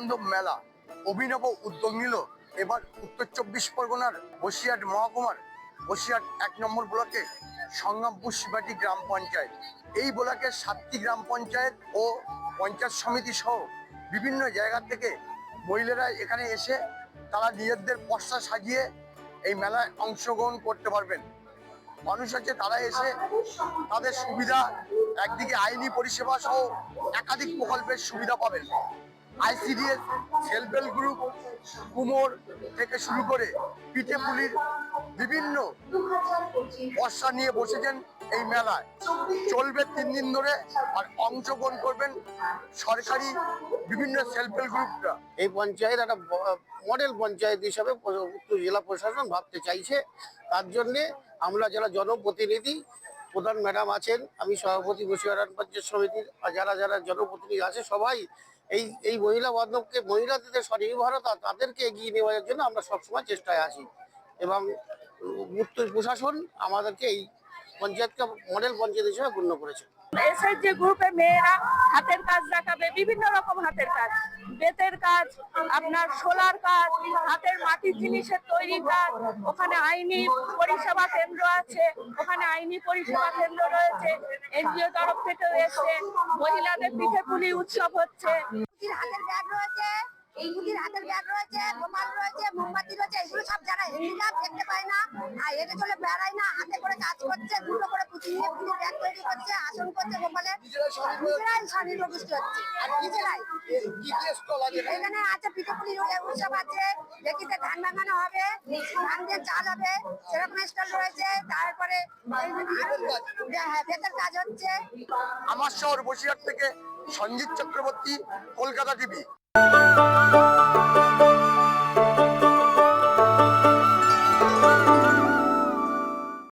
বান্ধব মেলা অভিনব উদ্যোগ নিল এবার উত্তর 24 পরগনার বসিরহাট মহকুমার বসিরহাট 1 নম্বর ব্লকে সংগ্রামপুর শিবাটি গ্রাম পঞ্চায়েত। এই ব্লকের 7টি গ্রাম পঞ্চায়েত ও পঞ্চায়েত সমিতি সহ বিভিন্ন জায়গা থেকে মহিলারা এখানে এসে তারা নিজেদের পসরা সাজিয়ে এই মেলায় অংশগ্রহণ করতে পারবেন। মানুষ আছে তারা এসে তাদের সুবিধা, একদিকে আইনি পরিষেবা সহ একাধিক প্রকল্পের সুবিধা পাবেন। আইসিডিএস, সেলফ হেল্প গ্রুপ, কুমোর থেকে শুরু করে পিঠে পুলির বিভিন্ন পসরা নিয়ে বসেছেন এই মেলায়। চলবে 3 দিন ধরে, আর অংশগ্রহণ করবেন সরকারি বিভিন্ন সেলফ হেল্প গ্রুপরা। এই পঞ্চায়েত একটা মডেল পঞ্চায়েত হিসাবে উত্তর জেলা প্রশাসন ভাবতে চাইছে। তার জন্যে আমরা যারা জনপ্রতিনিধি, প্রধান ম্যাডাম আছেন, আমি সভাপতি বসিরহাট পঞ্চায়েত সমিতির, যারা যারা জনপ্রতিনিধি আছে সবাই এই মহিলা বান্ধবকে, মহিলাদের স্বনির্ভরতা তাদেরকে এগিয়ে নেওয়ার জন্য আমরা সবসময় চেষ্টায় আছি। এবং উত্তর প্রশাসন আমাদেরকে এই পঞ্চায়েতকে মডেল পঞ্চায়েত হিসেবে গণ্য করেছে। এসএইচজি গ্রুপে মেয়েরা হাতের কাজ দেখাবে, বিভিন্ন রকম হাতের কাজ, বেতের কাজ, আপনার সোলার কাজ, হাতের মাটির জিনিসের তৈরি কাজ। ওখানে আইনি পরিষেবা কেন্দ্র আছে, ওখানে আইনি পরিষেবা কেন্দ্র রয়েছে, এনজিও তরফ থেকেও এসে মহিলাদের পিঠে পুলি উৎসব হচ্ছে। হাতের ব্যাগ রয়েছে, হাতের ব্যাগ রয়েছে, রুমাল রয়েছে, মোমবাতি রয়েছে। এগুলো সব যারা হ্যান্ডিক্যাপ দেখতে পায় না, আর হেঁটে চলে বেড়ায় না, হাতে করে কাজ করছে, দুটো করে পুঁতি নিয়ে ব্যাগ তৈরি করছে, আসন করছে, গোপালের নিজেরাই স্বনির্ভর গোষ্ঠী হচ্ছে। নিজেরাই এখানে আছে পিঠে পুলি উৎসব আছে, দেখিতে ধান ভাঙানো হবে, ধান দিয়ে চাল হবে, সেরকম স্টল রয়েছে। তারপরে বেতের কাজ হচ্ছে। আমার শহর বসিরহাট থেকে সঞ্জিত চক্রবর্তী, কলকাতা টিভি।